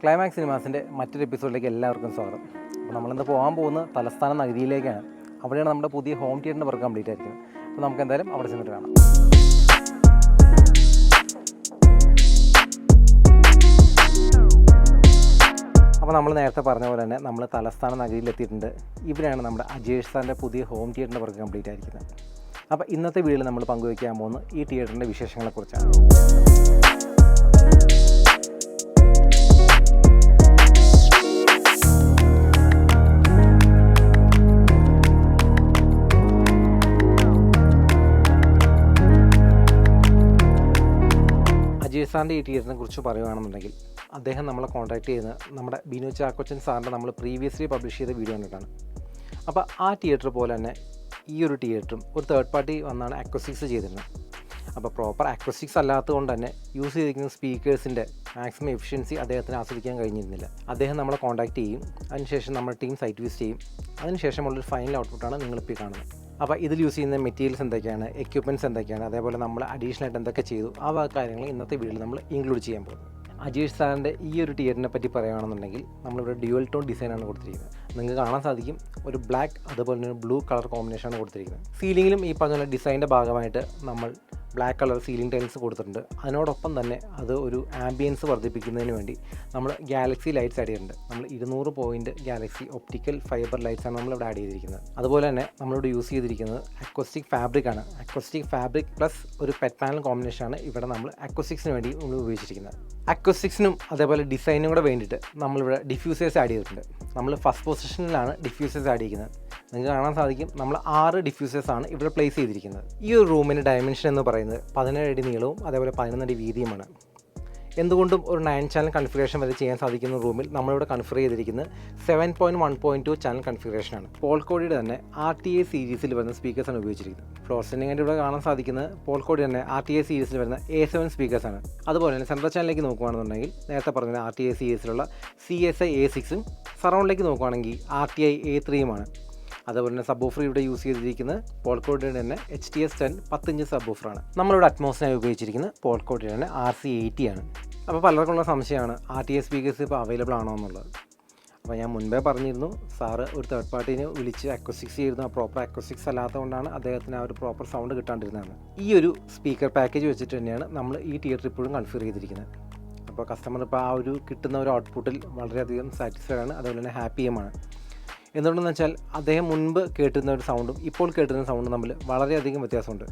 Climax സിനിമാസിൻ്റെ മറ്റൊരു എപ്പിസോഡിലേക്ക് എല്ലാവർക്കും സ്വാഗതം. അപ്പോൾ നമ്മളിന്ന് പോകാൻ പോകുന്നത് തലസ്ഥാന നഗരിയിലേക്കാണ്. അവിടെയാണ് നമ്മുടെ പുതിയ ഹോം തിയേറ്ററിൻ്റെ വർക്ക് കംപ്ലീറ്റ് ആയിരിക്കുന്നത്. അപ്പോൾ നമുക്ക് എന്തായാലും അവിടെ ചെന്നിട്ട് കാണാം. അപ്പോൾ നമ്മൾ നേരത്തെ പറഞ്ഞ പോലെ തന്നെ നമ്മൾ തലസ്ഥാന നഗരിയിലെത്തിയിട്ടുണ്ട്. ഇവിടെയാണ് നമ്മുടെ അജേഷ് സാറിൻ്റെ പുതിയ ഹോം തിയേറ്ററിൻ്റെ വർക്ക് കംപ്ലീറ്റ് ആയിരിക്കുന്നത്. അപ്പോൾ ഇന്നത്തെ വീഡിയോയിൽ നമ്മൾ പങ്കുവയ്ക്കാൻ പോകുന്നത് ഈ തിയേറ്ററിൻ്റെ വിശേഷങ്ങളെക്കുറിച്ചാണ്. അജേഷ് സാറിൻ്റെ ഈ തിയേറ്ററിനെ കുറിച്ച് പറയുകയാണെന്നുണ്ടെങ്കിൽ അദ്ദേഹം നമ്മളെ കോൺടാക്ട് ചെയ്യുന്നത് നമ്മുടെ ബിനു ചാക്കോച്ചൻ സാറിൻ്റെ നമ്മൾ പ്രീവിയസ്ലി പബ്ലിഷ് ചെയ്ത വീഡിയോ കണ്ടിട്ടാണ്. അപ്പോൾ ആ തിയേറ്റർ പോലെ തന്നെ ഈ ഒരു തിയേറ്ററും ഒരു തേർഡ് പാർട്ടി വന്നാണ് അക്വസ്റ്റിക്സ് ചെയ്തിരുന്നത്. അപ്പോൾ പ്രോപ്പർ അക്വസ്റ്റിക്സ് അല്ലാത്തതുകൊണ്ട് തന്നെ യൂസ് ചെയ്തിരിക്കുന്ന സ്പീക്കേഴ്സിൻ്റെ മാക്സിമം എഫിഷ്യൻസി അദ്ദേഹത്തിന് ആസ്വദിക്കാൻ കഴിഞ്ഞിരുന്നില്ല. അദ്ദേഹം നമ്മളെ കോൺടാക്ട് ചെയ്യും, അതിനുശേഷം നമ്മുടെ ടീം സൈറ്റ് വിസിറ്റ് ചെയ്യും, അതിനുശേഷമുള്ളൊരു ഫൈനൽ ഔട്ട്പുട്ടാണ് നിങ്ങളിപ്പോൾ കാണുന്നത്. അപ്പോൾ ഇതിൽ യൂസ് ചെയ്യുന്ന മെറ്റീരിയൽസ് എന്തൊക്കെയാണ്, എക്യുപ്മെൻറ്റ്സ് എന്തൊക്കെയാണ്, അതേപോലെ നമ്മൾ അഡീഷണൽ ആയിട്ട് എന്തൊക്കെ ചെയ്തു, ആ കാര്യങ്ങൾ ഇന്നത്തെ വീഡിയോയിൽ നമ്മൾ ഇൻക്ലൂഡ് ചെയ്യാൻ പോകുന്നത്. അജേഷ് സാറിൻ്റെ ഈ ഒരു തിയേറ്ററിനെ പറ്റി പറയുകയാണെന്നുണ്ടെങ്കിൽ നമ്മളിവിടെ ഡ്യുവൽ ടോൺ ഡിസൈനാണ് കൊടുത്തിരിക്കുന്നത്. നിങ്ങൾക്ക് കാണാൻ സാധിക്കും ഒരു ബ്ലാക്ക് അതുപോലെ തന്നെ ബ്ലൂ കളർ കോമ്പിനേഷനാണ് കൊടുത്തിരിക്കുന്നത്. സീലിങ്ങിലും ഈ പറഞ്ഞ ഡിസൈൻ്റെ ഭാഗമായിട്ട് നമ്മൾ ബ്ലാക്ക് കളർ സീലിംഗ് ടൈൽസ് കൊടുത്തിട്ടുണ്ട്. അതിനോടൊപ്പം തന്നെ അത് ഒരു ആംബിയൻസ് വർദ്ധിപ്പിക്കുന്നതിന് വേണ്ടി നമ്മൾ ഗാലക്സി ലൈറ്റ്സ് ആഡ് ചെയ്തിട്ടുണ്ട്. നമ്മൾ 200 പോയിൻറ്റ് ഗാലക്സി ഒപ്റ്റിക്കൽ ഫൈബർ ലൈറ്റ്സാണ് നമ്മളിവിടെ ആഡ് ചെയ്തിരിക്കുന്നത്. അതുപോലെ തന്നെ നമ്മളിവിടെ യൂസ് ചെയ്തിരിക്കുന്നത് അക്വസ്റ്റിക് ഫാബ്രിക്കാണ്. അക്വസ്റ്റിക് ഫാബ്രിക് പ്ലസ് ഒരു പെറ്റ് പാനൽ കോമ്പിനേഷനാണ് ഇവിടെ നമ്മൾ അക്വസ്റ്റിക്സിന് വേണ്ടി നമ്മൾ ഉപയോഗിച്ചിരിക്കുന്നത്. അക്വസ്റ്റിക്സിനും അതേപോലെ ഡിസൈനും കൂടെ വേണ്ടിയിട്ട് നമ്മളിവിടെ ഡിഫ്യൂസേഴ്സ് ആഡ് ചെയ്തിട്ടുണ്ട്. നമ്മൾ ഫസ്റ്റ് പൊസിഷനിലാണ് ഡിഫ്യൂസേഴ്സ് ആഡ് ചെയ്യുന്നത്. നിങ്ങൾക്ക് കാണാൻ സാധിക്കും നമ്മൾ 6 ഡിഫ്യൂസേഴ്സാണ് ഇവിടെ പ്ലേസ് ചെയ്തിരിക്കുന്നത്. ഈ ഒരു റൂമിൻ്റെ ഡയമെൻഷൻ എന്ന് പറയുന്നത് 17 അടി നീളവും അതേപോലെ 11 അടി വീതിയുമാണ്. എന്തുകൊണ്ടും ഒരു 9 ചാനൽ കൺഫിഗറേഷൻ വരെ ചെയ്യാൻ സാധിക്കുന്ന റൂമിൽ നമ്മളിവിടെ കൺഫിഗർ ചെയ്തിരിക്കുന്നത് 7.1.2 ചാനൽ കൺഫിഗറേഷനാണ്. പോൾക്ക് ഓഡിയോയുടെ തന്നെ RTA സീരീസിൽ വരുന്ന സ്പീക്കേഴ്സാണ് ഉപയോഗിച്ചിരിക്കുന്നത്. ഫ്ലോർ സെൻഡിങ്ങിൻ്റെ ഇവിടെ കാണാൻ സാധിക്കുന്നത് പോൾക്ക് ഓഡിയോ തന്നെ RTA സീരീസിൽ വരുന്ന A7 സ്പീക്കേഴ്സാണ്. അതുപോലെ തന്നെ സെൻട്രൽ ചാനലിലേക്ക് നോക്കുകയാണെന്നുണ്ടെങ്കിൽ നേരത്തെ പറഞ്ഞ RTA സീരീസിലുള്ള CSI A6ഉം സറൗണ്ടിലേക്ക് നോക്കുകയാണെങ്കിൽ RTI A3യുമാണ്. അതുപോലെ തന്നെ സബ്വൂഫർ ഇവിടെ യൂസ് ചെയ്തിരിക്കുന്നത് പോൾക്ക് ഓഡിയോയുടെ തന്നെ HTS10 10 ഇഞ്ച് സബ്വൂഫറാണ്. നമ്മളിവിടെ അറ്റ്മോസിനായി ഉപയോഗിച്ചിരിക്കുന്നത് പോൾക്ക് ഓഡിയോയുടെ തന്നെ RC80 ആണ്. അപ്പോൾ പലർക്കുള്ള സംശയമാണ് RTA സ്പീക്കേഴ്സ് ഇപ്പോൾ അവൈലബിൾ ആണോ എന്നുള്ളത്. അപ്പോൾ ഞാൻ മുൻപേ പറഞ്ഞിരുന്നു, സാറ് ഒരു തേർഡ് പാർട്ടീനെ വിളിച്ച് അക്വസ്റ്റിക്സ് ചെയ്തിരുന്നു. ആ പ്രോപ്പർ അക്വസ്റ്റിക്സ് അല്ലാത്തതുകൊണ്ടാണ് അദ്ദേഹത്തിന് ആ ഒരു പ്രോപ്പർ സൗണ്ട് കിട്ടാണ്ടിരുന്നതെന്ന്. ഈ ഒരു സ്പീക്കർ പാക്കേജ് വെച്ചിട്ട് തന്നെയാണ് നമ്മൾ ഈ തിയേറ്റർ ഇപ്പോഴും കൺഫിഗർ ചെയ്തിരിക്കുന്നത്. അപ്പോൾ കസ്റ്റമർ ഇപ്പോൾ ആ ഒരു കിട്ടുന്ന ഒരു ഔട്ട്പുട്ടിൽ വളരെയധികം സാറ്റിസ്ഫൈഡ് ആണ്, അതുപോലെ തന്നെ ഹാപ്പിയുമാണ്. എന്തുകൊണ്ടെന്ന് വെച്ചാൽ അദ്ദേഹം മുൻപ് കേട്ടിരുന്ന ഒരു സൗണ്ടും ഇപ്പോൾ കേട്ടിരുന്ന സൗണ്ടും തമ്മിൽ വളരെയധികം വ്യത്യാസമുണ്ട്.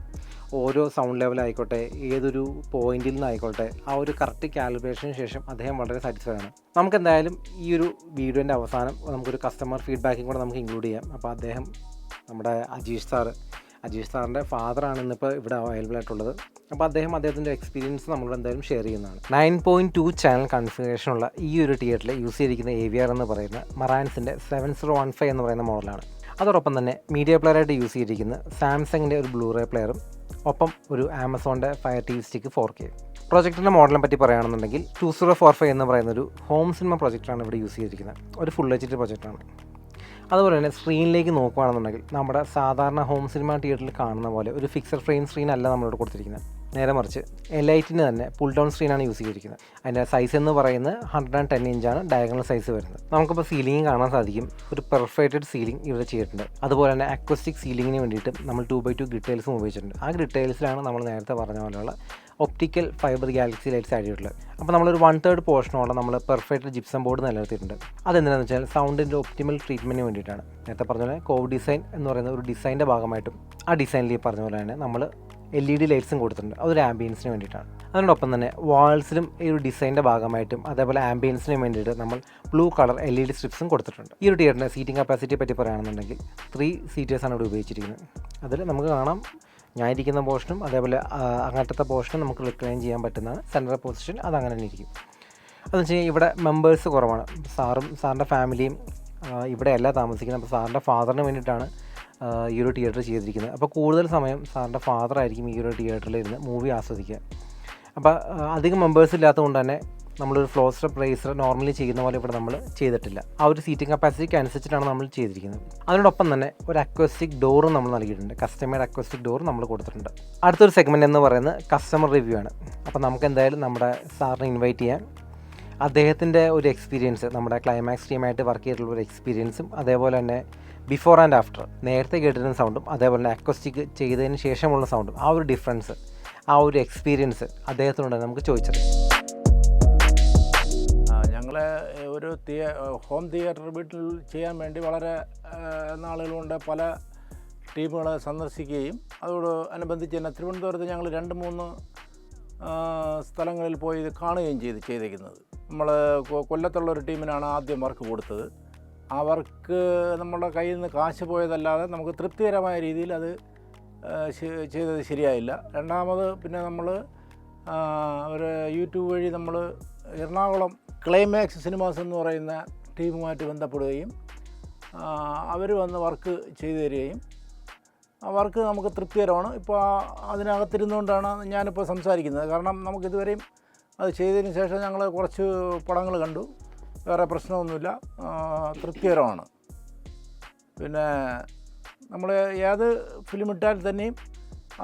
ഓരോ സൗണ്ട് ലെവലായിക്കോട്ടെ, ഏതൊരു പോയിന്റിൽ നിന്നായിക്കോട്ടെ, ആ ഒരു കറക്റ്റ് കാലിബ്രേഷന് ശേഷം അദ്ദേഹം വളരെ സാറ്റിസ്ഫൈഡ് ആണ്. നമുക്ക് എന്തായാലും ഈ ഒരു വീഡിയോൻ്റെ അവസാനം നമുക്കൊരു കസ്റ്റമർ ഫീഡ്ബാക്കും കൂടെ നമുക്ക് ഇൻക്ലൂഡ് ചെയ്യാം. അപ്പോൾ അദ്ദേഹം നമ്മുടെ അജേഷ് സാറിൻ്റെ ഫാദറാണ് ഇന്നിപ്പോൾ ഇവിടെ അവൈലബിൾ ആയിട്ടുള്ളത്. അപ്പോൾ അദ്ദേഹത്തിൻ്റെ എക്സ്പീരിയൻസ് നമ്മളോട് എന്തായാലും ഷെയർ ചെയ്യുന്നതാണ്. 9.2 ചാനൽ കൺഫിഗറേഷനുള്ള ഈ ഒരു തിയേറ്ററിൽ യൂസ് ചെയ്തിരിക്കുന്ന AVR എന്ന് പറയുന്ന മറാൻസിൻ്റെ 7015 എന്ന് പറയുന്ന മോഡലാണ്. അതോടൊപ്പം തന്നെ മീഡിയ പ്ലെയറായിട്ട് യൂസ് ചെയ്തിരിക്കുന്ന സാംസങ്ങിൻ്റെ ഒരു ബ്ലൂറേ പ്ലെയറും ഒപ്പം ഒരു ആമസോണിൻ്റെ ഫയർ TV സ്റ്റിക്ക് 4K. പ്രൊജക്ടറിൻ്റെ മോഡലിനെ പറ്റി പറയുകയാണെന്നുണ്ടെങ്കിൽ 2045 എന്ന് പറയുന്നൊരു ഹോം സിനിമ പ്രൊജക്ടറാണ് ഇവിടെ യൂസ് ചെയ്തിരിക്കുന്നത്. ഒരു ഫുൾ HD പ്രൊജക്ടറാണ്. അതുപോലെ തന്നെ സ്ക്രീനിലേക്ക് നോക്കുകയാണെന്നുണ്ടെങ്കിൽ നമ്മുടെ സാധാരണ ഹോം സിനിമ തിയേറ്ററിൽ കാണുന്ന പോലെ ഒരു ഫിക്സഡ് ഫ്രെയിം സ്ക്രീൻ അല്ല നമ്മളിവിടെ കൊടുത്തിരിക്കുന്നത്. നേരെ മറിച്ച് എലൈറ്റിന് തന്നെ പുൾ ഡൗൺ സ്ക്രീനാണ് യൂസ് ചെയ്തിരിക്കുന്നത്. അതിൻ്റെ സൈസ് എന്ന് പറയുന്നത് 110 ഇഞ്ചാണ് ഡയഗണൽ സൈസ് വരുന്നത്. നമുക്കിപ്പോൾ സീലിംഗ് കാണാൻ സാധിക്കും, ഒരു പെർഫെക്റ്റഡ് സീലിംഗ് ഇവിടെ ചെയ്തിട്ടുണ്ട്. അതുപോലെ തന്നെ അക്വസ്റ്റിക് സീലിങ്ങിന് വേണ്ടിയിട്ട് നമ്മൾ 2x2 ഗ്രിഡ് ടൈൽസും ഉപയോഗിച്ചിട്ടുണ്ട്. ആ ഗ്രിഡ് ടൈൽസിലാണ് നമ്മൾ നേരത്തെ പറഞ്ഞ പോലെയുള്ള optical fibre Galaxy lights add ചെയ്തിട്ടുള്ളത്. അപ്പോൾ നമ്മളൊരു 1/3 പോർഷനോളം നമ്മൾ പെർഫെക്റ്റ് ജിപ്സം ബോർഡ് നിലനിർത്തിയിട്ടുണ്ട്. അതെന്തിനാണെന്ന് വെച്ചാൽ സൗണ്ടിൻ്റെ ഒപ്റ്റിമൽ ട്രീറ്റ്മെൻറ്റിന് വേണ്ടിയിട്ടാണ്. നേരത്തെ പറഞ്ഞ പോലെ കോവ് ഡിസൈൻ എന്ന് പറയുന്ന ഒരു ഡിസൈൻ്റെ ഭാഗമായിട്ടും ആ ഡിസൈനിൽ പറഞ്ഞ പോലെ തന്നെ നമ്മൾ LED ലൈറ്റ്സും കൊടുത്തിട്ടുണ്ട്. അതൊരു ആംബിയൻസിന് വേണ്ടിയിട്ടാണ്. അതിനോടൊപ്പം തന്നെ വാൾസിലും ഈ ഒരു ഡിസൈൻ്റെ ഭാഗമായിട്ടും അതേപോലെ ആംബിയൻസിന് വേണ്ടിയിട്ട് നമ്മൾ ബ്ലൂ കളർ LED സ്ട്രിപ്സും കൊടുത്തിട്ടുണ്ട്. ഈ ഒരു തിയേറ്ററിൻ്റെ സീറ്റിംഗ് കപ്പാസിറ്റിയെ പറ്റി പറയുകയാണെന്നുണ്ടെങ്കിൽ 3 സീറ്റേഴ്സാണ് ഇവിടെ ഉപയോഗിച്ചിരിക്കുന്നത്. അതിൽ നമുക്ക് കാണാം ഞാൻ ഇരിക്കുന്ന പോർഷനും അതേപോലെ അങ്ങനത്തെ പോർഷനും നമുക്ക് റിക്ലൈൻ ചെയ്യാൻ പറ്റുന്നതാണ്. സെൻട്രൽ പൊസിഷൻ അതങ്ങനെ തന്നെ ഇരിക്കും. അതെന്ന് വെച്ച് കഴിഞ്ഞാൽ ഇവിടെ മെമ്പേഴ്സ് കുറവാണ്. സാറിൻ്റെ ഫാമിലിയും ഇവിടെയല്ല താമസിക്കുന്നത്. അപ്പോൾ സാറിൻ്റെ ഫാദറിന് വേണ്ടിയിട്ടാണ് ഈ ഒരു തിയേറ്റർ ചെയ്തിരിക്കുന്നത്. അപ്പോൾ കൂടുതൽ സമയം സാറിൻ്റെ ഫാദറായിരിക്കും ഈ ഒരു തിയേറ്ററിൽ ഇരുന്ന് മൂവി ആസ്വദിക്കുക. അപ്പോൾ അധികം മെമ്പേഴ്സ് ഇല്ലാത്തതുകൊണ്ട് തന്നെ നമ്മളൊരു ഫ്ലോർ സ്റ്റെപ്പ് റേസർ നോർമലി ചെയ്യുന്ന പോലെ ഇവിടെ നമ്മൾ ചെയ്തിട്ടില്ല. ആ ഒരു സീറ്റിംഗ് കപ്പാസിറ്റിക്ക് അനുസരിച്ചിട്ടാണ് നമ്മൾ ചെയ്തിരിക്കുന്നത്. അതിനോടൊപ്പം തന്നെ ഒരു അക്വസ്റ്റിക് ഡോറും നമ്മൾ നൽകിയിട്ടുണ്ട്. കസ്റ്റമൈഡ് അക്വസ്റ്റിക് ഡോർ നമ്മൾ കൊടുത്തിട്ടുണ്ട്. അടുത്തൊരു സെഗ്മെൻറ്റ് എന്ന് പറയുന്നത് കസ്റ്റമർ റിവ്യൂ ആണ്. അപ്പോൾ നമുക്ക് എന്തായാലും നമ്മുടെ സാറിനെ ഇൻവൈറ്റ് ചെയ്യാം. അദ്ദേഹത്തിൻ്റെ ഒരു എക്സ്പീരിയൻസ്, നമ്മുടെ ക്ലൈമാക്സ് ടീമായിട്ട് വർക്ക് ചെയ്തിട്ടുള്ള ഒരു എക്സ്പീരിയൻസും, അതേപോലെ തന്നെ ബിഫോർ ആൻഡ് ആഫ്റ്റർ നേരത്തെ കേട്ടിരുന്ന സൗണ്ടും, അതേപോലെ തന്നെ അക്കോസ്റ്റിക് ചെയ്തതിന് ശേഷമുള്ള സൗണ്ടും, ആ ഒരു ഡിഫറൻസ്, ആ ഒരു എക്സ്പീരിയൻസ് അദ്ദേഹത്തിനോട് നമുക്ക് ചോദിച്ചത്. ഞങ്ങൾ ഒരു ഹോം തിയേറ്റർ വീട്ടിൽ ചെയ്യാൻ വേണ്ടി വളരെ നാളുകൾ കൊണ്ട് പല ടീമുകളെ സന്ദർശിക്കുകയും അതോട് അനുബന്ധിച്ച് തന്നെ തിരുവനന്തപുരത്ത് ഞങ്ങൾ 2-3 സ്ഥലങ്ങളിൽ പോയി ഇത് കാണുകയും ചെയ്തേക്കുന്നത്. നമ്മൾ കൊല്ലത്തുള്ള ഒരു ടീമിനാണ് ആദ്യം വർക്ക് കൊടുത്തത്. ആ വർക്ക് നമ്മുടെ കയ്യിൽ നിന്ന് കാശ് പോയതല്ലാതെ നമുക്ക് തൃപ്തികരമായ രീതിയിൽ അത് ചെയ്തത് ശരിയായില്ല. രണ്ടാമത് പിന്നെ നമ്മൾ ഒരു യൂട്യൂബ് വഴി നമ്മൾ എറണാകുളം ക്ലൈമാക്സ് സിനിമാസ് എന്ന് പറയുന്ന ടീമുമായിട്ട് ബന്ധപ്പെടുകയും അവർ വന്ന് വർക്ക് ചെയ്തു തരികയും ആ വർക്ക് നമുക്ക് തൃപ്തികരമാണ്. ഇപ്പോൾ അതിനകത്തിരുന്നുകൊണ്ടാണ് ഞാനിപ്പോൾ സംസാരിക്കുന്നത്. കാരണം നമുക്കിതുവരെയും അത് ചെയ്തതിന് ശേഷം ഞങ്ങൾ കുറച്ച് പടങ്ങൾ കണ്ടു, വേറെ പ്രശ്നമൊന്നുമില്ല, തൃപ്തികരമാണ്. പിന്നെ നമ്മൾ ഏത് ഫിലിം ഇട്ടാൽ തന്നെയും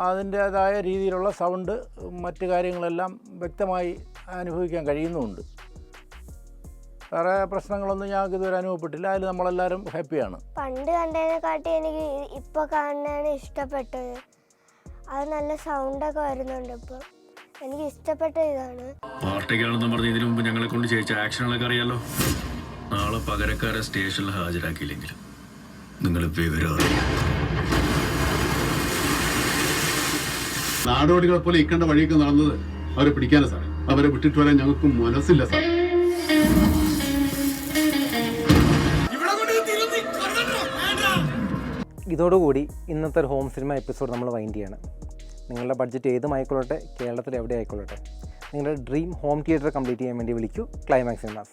അതിൻ്റേതായ രീതിയിലുള്ള സൗണ്ട് മറ്റ് കാര്യങ്ങളെല്ലാം വ്യക്തമായി അനുഭവിക്കാൻ കഴിയുന്നുമുണ്ട്. വേറെ പ്രശ്നങ്ങളൊന്നും ഞങ്ങൾക്ക് ഇതുവരെ അനുഭവപ്പെട്ടില്ല. അതിൽ നമ്മളെല്ലാവരും ഹാപ്പിയാണ്. പണ്ട് കണ്ടതിനെക്കാട്ടി എനിക്ക് ഇപ്പോൾ കാണാനാണ് ഇഷ്ടപ്പെട്ടത്. അത് നല്ല സൗണ്ടൊക്കെ വരുന്നുണ്ട്. ഇപ്പോൾ എനിക്ക് ഇഷ്ടപ്പെട്ട ഇതാണ്. പാർട്ടിക്കാണെന്ന് പറഞ്ഞ ഇതിനു മുമ്പ് ഞങ്ങളെ കൊണ്ട് ചെയ്യിച്ച ആക്ഷനുകളൊക്കെ അറിയാലോ. നാളെ പകരക്കാരെ സ്റ്റേഷനിൽ ഹാജരാക്കിയില്ലെങ്കിലും നിങ്ങൾ വിവരം അറിയാം. നാടോടികളെ പോലെ ഇക്കണ്ട വഴിയൊക്കെ നടന്നത് അവരെ പിടിക്കാനാ സാറേ. അവരെ വിട്ടിട്ട് വരാൻ ഞങ്ങൾക്ക് മനസ്സില്ല സാർ. ഇതോടുകൂടി ഇന്നത്തെ ഒരു ഹോം സിനിമ എപ്പിസോഡ് നമ്മൾ വൈൻഡ് ചെയ്യാണ്. നിങ്ങളുടെ ബഡ്ജറ്റ് ഏതുമായിക്കൊള്ളട്ടെ, കേരളത്തിൽ എവിടെ ആയിക്കൊള്ളട്ടെ, നിങ്ങളുടെ ഡ്രീം ഹോം തിയേറ്റർ കംപ്ലീറ്റ് ചെയ്യാൻ വേണ്ടി വിളിക്കൂ ക്ലൈമാക്സ് സിനിമാസ്.